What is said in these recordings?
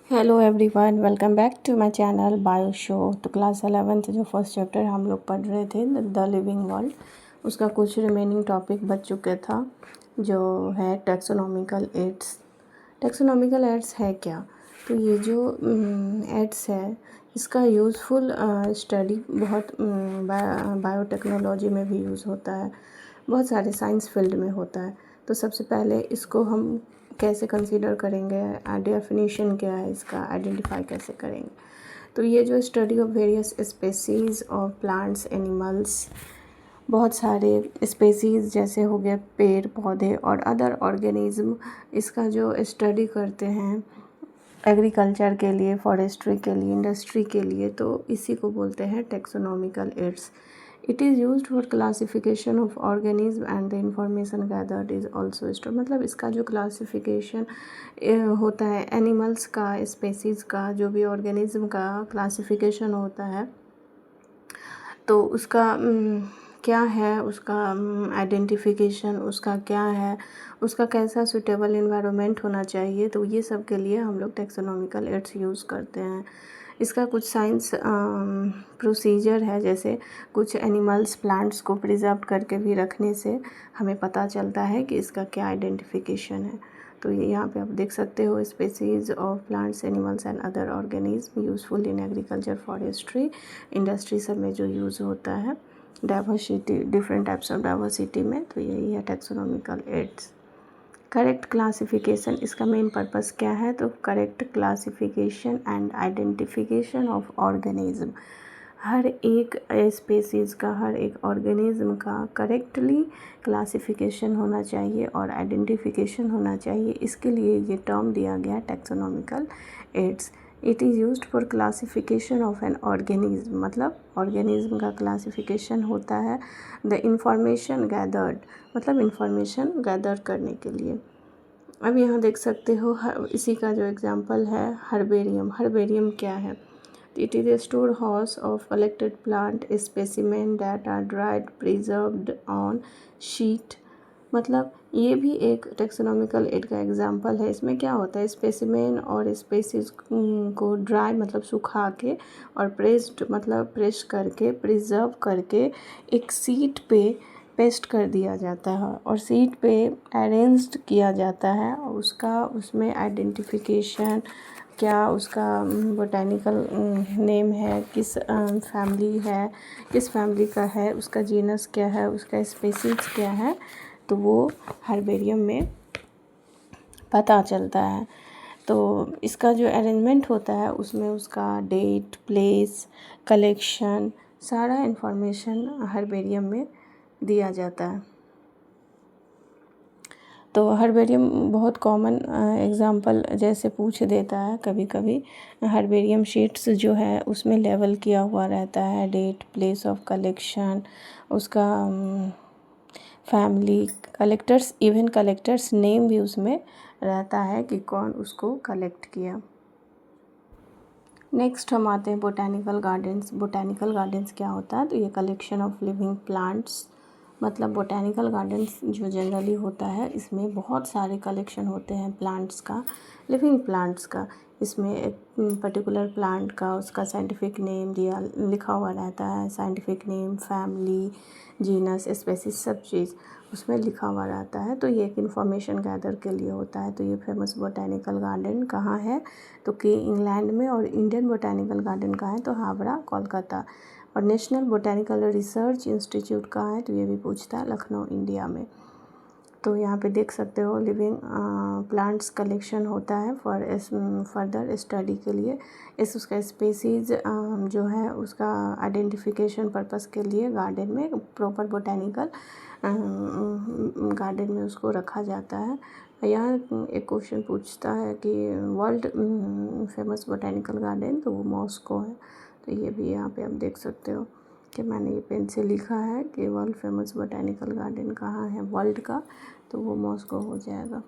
Hello everyone, welcome back to my channel Bio Show. तो class 11th जो first chapter हम लोग पढ़ रहे थे द लिविंग वर्ल्ड, उसका कुछ रिमेनिंग टॉपिक बच चुके था, जो है टैक्सोनॉमिकल एड्स। टैक्सोनॉमिकल एड्स है क्या? तो ये जो एड्स है, इसका यूज़फुल स्टडी बहुत बायोटेक्नोलॉजी में भी यूज़ होता है, बहुत सारे साइंस फील्ड में होता है। तो सबसे पहले इसको हम कैसे कंसीडर करेंगे, डेफिनेशन क्या है इसका, आइडेंटिफाई कैसे करेंगे। तो ये जो study of various species of plants animals, बहुत सारे स्पेसीज़ जैसे हो गए पेड़ पौधे और अदर ऑर्गेनिज्म, इसका जो स्टडी करते हैं एग्रीकल्चर के लिए, फॉरेस्ट्री के लिए, इंडस्ट्री के लिए, तो इसी को बोलते हैं taxonomical aids. It is used for classification of organism and the information gathered is also stored. मतलब इसका जो क्लासिफिकेशन होता है एनिमल्स का, स्पेसीज़ का, जो भी ऑर्गेनिज्म का क्लासिफिकेशन होता है, तो उसका क्या है, उसका आइडेंटिफिकेशन उसका क्या है, उसका कैसा सूटेबल इन्वायरमेंट होना चाहिए, तो ये सब के लिए हम लोग टैक्सोनॉमिकल एड्स यूज़ करते हैं। इसका कुछ साइंस प्रोसीजर है, जैसे कुछ एनिमल्स प्लांट्स को प्रिजर्व करके भी रखने से हमें पता चलता है कि इसका क्या आइडेंटिफिकेशन है। तो ये यहाँ पे आप देख सकते हो, species of plants animals and other organism useful in agriculture, forestry, industry सब में जो यूज़ होता है, diversity, different types of diversity में। तो यही है टैक्सोनॉमिकल एड्स। करेक्ट क्लासिफिकेशन, इसका मेन पर्पस क्या है? तो correct classification and identification of organism, हर एक स्पेसीज़ का, हर एक ऑर्गेनिज्म का करेक्टली क्लासिफिकेशन होना चाहिए और आइडेंटिफिकेशन होना चाहिए। इसके लिए ये टर्म दिया गया taxonomical aids. It is used for classification of an organism, मतलब ऑर्गेनिज्म का क्लासिफिकेशन होता है। द इंफॉर्मेशन गैदर्ड, मतलब इंफॉर्मेशन गैदर करने के लिए। अब यहाँ देख सकते हो इसी का जो एग्जांपल है हर्बेरियम। हर्बेरियम क्या है? It is a store house of collected plant specimen that are dried preserved on sheet. मतलब ये भी एक टैक्सोनॉमिकल एड का एग्जांपल है। इसमें क्या होता है, स्पेसिमेन और स्पेसीज को ड्राई मतलब सुखा के और प्रेस्ड मतलब प्रेस करके, प्रिजर्व करके एक सीट पे पेस्ट कर दिया जाता है और सीट पे अरेंज्ड किया जाता है। उसका उसमें आइडेंटिफिकेशन क्या, उसका बोटेनिकल नेम है, किस फैमिली है, किस फैमिली का है, उसका जीनस क्या है, उसका स्पेसीज क्या है, तो वो हर्बेरियम में पता चलता है। तो इसका जो अरेंजमेंट होता है उसमें उसका डेट, प्लेस, कलेक्शन, सारा इन्फॉर्मेशन हर्बेरियम में दिया जाता है। तो हर्बेरियम बहुत कॉमन एग्जांपल जैसे पूछ देता है कभी कभी। हर्बेरियम शीट्स जो है उसमें लेवल किया हुआ रहता है, डेट, प्लेस ऑफ कलेक्शन, उसका family, collectors, even collectors name भी उसमें रहता है कि कौन उसको कलेक्ट किया। नेक्स्ट हम आते हैं बोटेनिकल गार्डन्स। बोटेनिकल गार्डन्स क्या होता है? तो ये कलेक्शन ऑफ लिविंग प्लांट्स, मतलब बोटेनिकल गार्डन्स जो जनरली होता है इसमें बहुत सारे कलेक्शन होते हैं प्लांट्स का, लिविंग प्लांट्स का। इसमें एक पर्टिकुलर प्लांट का उसका साइंटिफिक नेम दिया लिखा हुआ रहता है, scientific name, family, genus, species, सब चीज़ उसमें लिखा हुआ रहता है। तो ये एक इन्फॉर्मेशन गैदर के लिए होता है। तो ये फेमस बोटेनिकल गार्डन कहाँ है? तो कि इंग्लैंड में, और इंडियन बोटेनिकल गार्डन कहाँ है? तो हावड़ा, कोलकाता। और नेशनल बोटेनिकल रिसर्च इंस्टीट्यूट कहाँ है? तो ये भी पूछता है, लखनऊ, इंडिया में। तो यहाँ पे देख सकते हो लिविंग प्लांट्स कलेक्शन होता है फॉर फर्दर स्टडी के लिए। उसका स्पेसीज जो है उसका आइडेंटिफिकेशन पर्पस के लिए गार्डन में, प्रॉपर बोटेनिकल गार्डन में उसको रखा जाता है। यहाँ एक क्वेश्चन पूछता है कि वर्ल्ड फेमस बोटेनिकल गार्डन, तो वो मॉस्को है। तो ये भी यहाँ पे आप देख सकते हो कि मैंने ये पेन से लिखा है कि वर्ल्ड फेमस बोटेनिकल गार्डन कहाँ है वर्ल्ड का, तो वो मॉस्को हो जाएगा।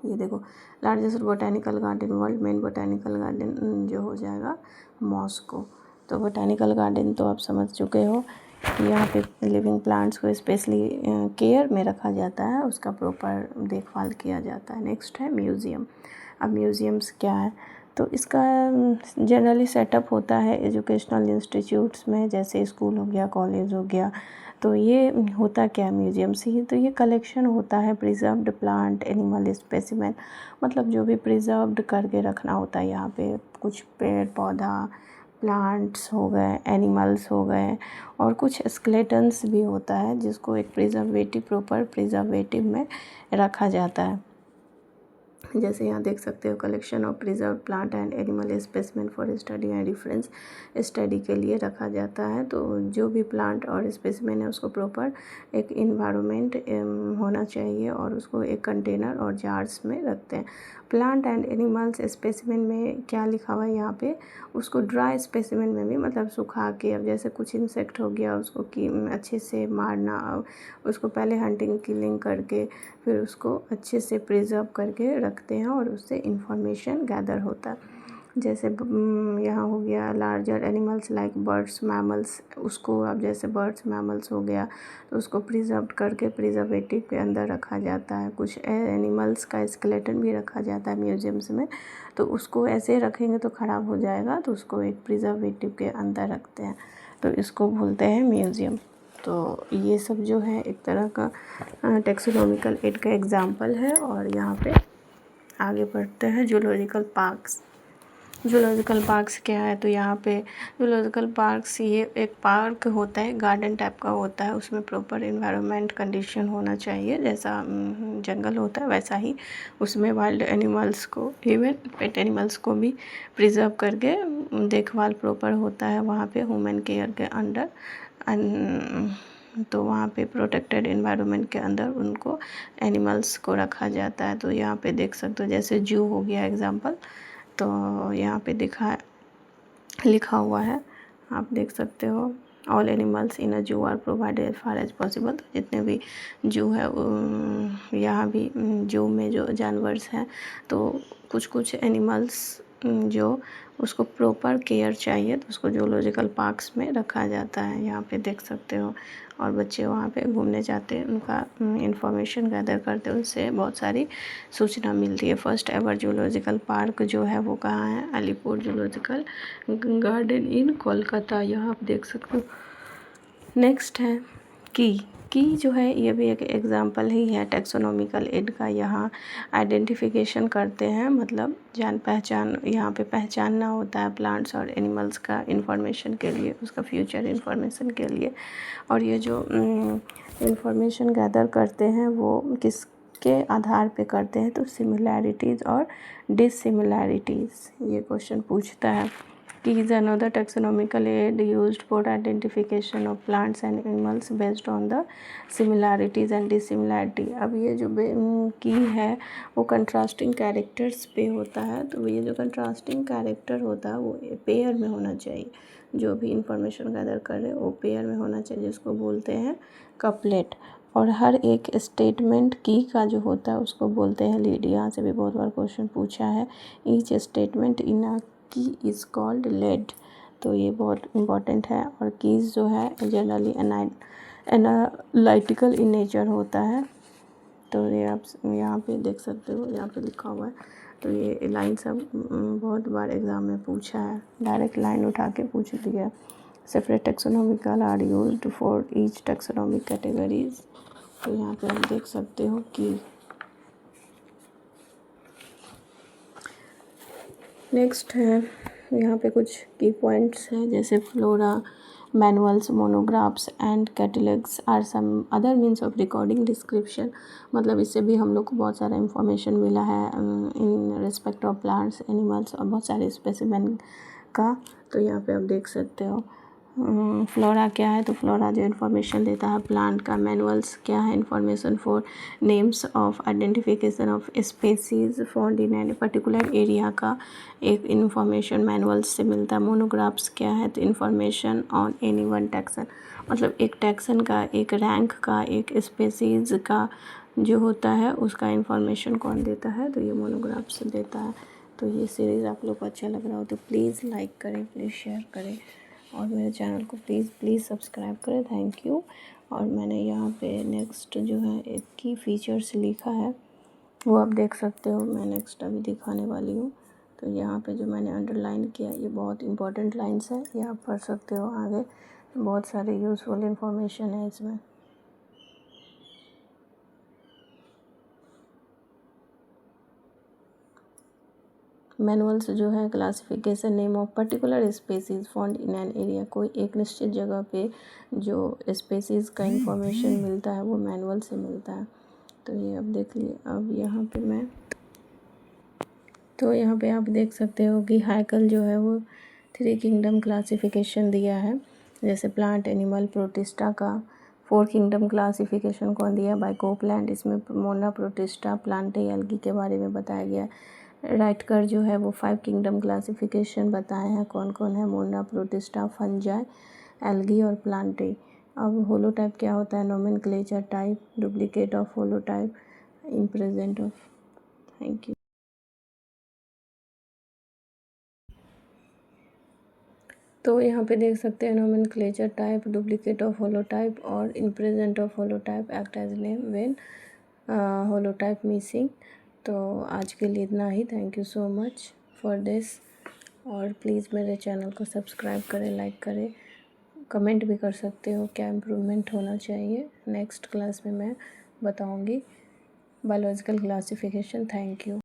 ये देखो, largest botanical garden world, main botanical garden जो हो जाएगा मॉस्को। तो बोटेनिकल गार्डन तो आप समझ चुके हो यहाँ पे लिविंग प्लांट्स को स्पेशली केयर में रखा जाता है, उसका प्रॉपर देखभाल किया जाता है। नेक्स्ट है म्यूज़ियम। अब म्यूज़ियम्स क्या है, तो इसका जनरली सेटअप होता है एजुकेशनल इंस्टीट्यूट्स में, जैसे स्कूल हो गया, कॉलेज हो गया। तो ये होता क्या है म्यूज़ियम्स ही, तो ये कलेक्शन होता है प्रिजर्व्ड प्लांट एनिमल स्पेसिमेन, मतलब जो भी प्रिजर्व्ड करके रखना होता है यहाँ पे, कुछ पेड़ पौधा प्लांट्स हो गए, एनिमल्स हो गए, और कुछ स्केलेटन्स भी होता है जिसको एक प्रॉपर प्रिजर्वेटिव में रखा जाता है। जैसे यहाँ देख सकते हो, collection of preserve plant and animal specimen for study and reference, study के लिए रखा जाता है। तो जो भी प्लांट और स्पेसिमेन है उसको प्रॉपर एक इन्वायरमेंट होना चाहिए, और उसको एक कंटेनर और जार्स में रखते हैं। प्लांट एंड एनिमल्स स्पेसिमेन में क्या लिखा हुआ है यहाँ पे, उसको ड्राई स्पेसिमेन में भी, मतलब सुखा के, अब जैसे कुछ इंसेक्ट हो गया उसको कि अच्छे से मारना, उसको पहले हंटिंग किलिंग करके फिर उसको अच्छे से प्रिजर्व करके रखते हैं, और उससे इंफॉर्मेशन गैदर होता है। जैसे यहाँ हो गया larger animals like birds mammals, उसको अब जैसे बर्ड्स मैमल्स हो गया तो उसको प्रिजर्व करके प्रिजर्वेटिव के अंदर रखा जाता है। कुछ एनिमल्स का स्केलेटन भी रखा जाता है म्यूजियम्स में, तो उसको ऐसे रखेंगे तो ख़राब हो जाएगा, तो उसको एक प्रिजर्वेटिव के अंदर रखते हैं, तो इसको बोलते हैं म्यूज़ियम। तो ये सब जो है एक तरह का टेक्सोनॉमिकल एड का एग्जाम्पल है। और यहाँ पे आगे बढ़ते हैं जूलॉजिकल पार्क्स। जूलॉजिकल पार्क्स क्या है, तो यहाँ पे जूलॉजिकल पार्क्स ये एक पार्क होता है, गार्डन टाइप का होता है, उसमें प्रॉपर इन्वायरमेंट कंडीशन होना चाहिए, जैसा जंगल होता है वैसा ही उसमें वाइल्ड एनिमल्स को, इवन पेट एनिमल्स को भी प्रिजर्व करके देखभाल प्रॉपर होता है वहाँ पे ह्यूमन केयर के अंडर। तो वहाँ पे प्रोटेक्टेड एनवायरनमेंट के अंदर उनको एनिमल्स को रखा जाता है। तो यहाँ पे देख सकते हो, जैसे जू हो गया एग्जांपल, तो यहाँ पे लिखा हुआ है, आप देख सकते हो, all animals in a zoo are provided as far as possible. तो जितने भी जू है, यहाँ भी जू में जो जानवर्स हैं, तो कुछ एनिमल्स जो उसको प्रॉपर केयर चाहिए तो उसको जूलॉजिकल पार्क्स में रखा जाता है। यहाँ पे देख सकते हो, और बच्चे वहाँ पे घूमने जाते हैं, उनका इंफॉर्मेशन गैदर करते हैं, उनसे बहुत सारी सूचना मिलती है। फर्स्ट एवर जूलॉजिकल पार्क जो है वो कहाँ है, अलीपुर जूलॉजिकल गार्डन इन कोलकाता, यहाँ आप देख सकते हो। नेक्स्ट है की जो है, ये भी एक एग्जांपल ही है टेक्सोनॉमिकल एड का। यहाँ आइडेंटिफिकेशन करते हैं, मतलब जान पहचान, यहाँ पे पहचानना होता है प्लांट्स और एनिमल्स का इंफॉर्मेशन के लिए, उसका फ्यूचर इंफॉर्मेशन के लिए। और ये जो इंफॉर्मेशन गैदर करते हैं वो किसके आधार पे करते हैं, तो सिमिलैरिटीज़ और डिसिमिलैरिटीज़, ये क्वेश्चन पूछता है। Key is another taxonomical aid used for identification of plants and animals based on the similarities and dissimilarity। अब ये जो की है वो कंट्रास्टिंग कैरेक्टर्स पे होता है, तो ये जो कंट्रास्टिंग कैरेक्टर होता है वो पेयर में होना चाहिए, जो भी इंफॉर्मेशन गैदर कर रहे हैं वो पेयर में होना चाहिए, जिसको बोलते हैं कपलेट। और हर एक स्टेटमेंट की का जो होता है उसको बोलते हैं लीड। यहाँ से भी बहुत बार क्वेश्चन पूछा है, ईच स्टेटमेंट इन अ की इज़ कॉल्ड लेड, तो ये बहुत इम्पॉर्टेंट है। और कीज़ जो है जनरली एनालिटिकल इन नेचर होता है, तो ये आप यहाँ पे देख सकते हो, यहाँ पे लिखा हुआ है। तो ये लाइन सब बहुत बार एग्ज़ाम में पूछा है, डायरेक्ट लाइन उठा के पूछ दिया। Separate taxonomical are used for each taxonomic categories, तो यहाँ पे आप देख सकते हो कि नेक्स्ट है, यहाँ पे कुछ की पॉइंट्स हैं, जैसे flora, manuals, monographs and catalogues are some other means of recording description, मतलब इससे भी हम लोग को बहुत सारा इंफॉर्मेशन मिला है in respect of plants, animals और बहुत सारे स्पेसिमेन का। तो यहाँ पे आप देख सकते हो फ्लोरा क्या है, तो फ्लोरा जो इन्फॉर्मेशन देता है प्लांट का। मैनुअल्स क्या है, information for names of identification of species found in any particular area का एक इन्फॉर्मेशन मैनुअल्स से मिलता है। मोनोग्राफ्स क्या है, तो information on any one taxon, मतलब एक टैक्सन का, एक रैंक का, एक स्पेसीज का जो होता है उसका इन्फॉर्मेशन कौन देता है, तो ये मोनोग्राफ्स देता है। तो ये सीरीज़ आप लोग को अच्छा लग रहा हो तो प्लीज़ लाइक करें, प्लीज़ शेयर करें, और मेरे चैनल को प्लीज़ सब्सक्राइब करें। Thank you. और मैंने यहाँ पे नेक्स्ट जो है एक की फीचर्स लिखा है, वो आप देख सकते हो। मैं नेक्स्ट अभी दिखाने वाली हूँ। तो यहाँ पे जो मैंने अंडरलाइन किया, ये बहुत इंपॉर्टेंट लाइन्स है, ये आप पढ़ सकते हो आगे। बहुत सारे यूज़फुल इंफॉर्मेशन है इसमें। मैनुअल्स जो है classification name of particular species found in an area, कोई एक निश्चित जगह पे जो स्पेसीज का इंफॉर्मेशन मिलता है वो मैनुअल से मिलता है। तो ये अब देख लिए। अब यहाँ पे आप देख सकते हो कि हाइकल जो है वो 3 किंगडम क्लासिफिकेशन दिया है, जैसे प्लांट, एनिमल, प्रोटिस्टा का। 4 किंगडम क्लासिफिकेशन कौन दिया? By Copeland. इसमें मोना, प्रोटिस्टा, प्लांटे, एल्गी के बारे में बताया गया है। राइटकर जो है वो 5 किंगडम क्लासिफिकेशन बताए हैं, कौन कौन है? मोना, प्रोटिस्टा, फंजाई, एल्गी और प्लांटे। अब होलोटाइप क्या होता है? Nomenclature type, duplicate of holotype, in present of. Thank you. तो यहाँ पे देख सकते हैं nomenclature type, duplicate of holotype और in present of holotype act as name when holotype missing. तो आज के लिए इतना ही। Thank you so much for this. और प्लीज़ मेरे चैनल को सब्सक्राइब करें, लाइक करें, कमेंट भी कर सकते हो क्या इम्प्रूवमेंट होना चाहिए। नेक्स्ट क्लास में मैं बताऊँगी बायोलॉजिकल क्लासिफिकेशन। Thank you.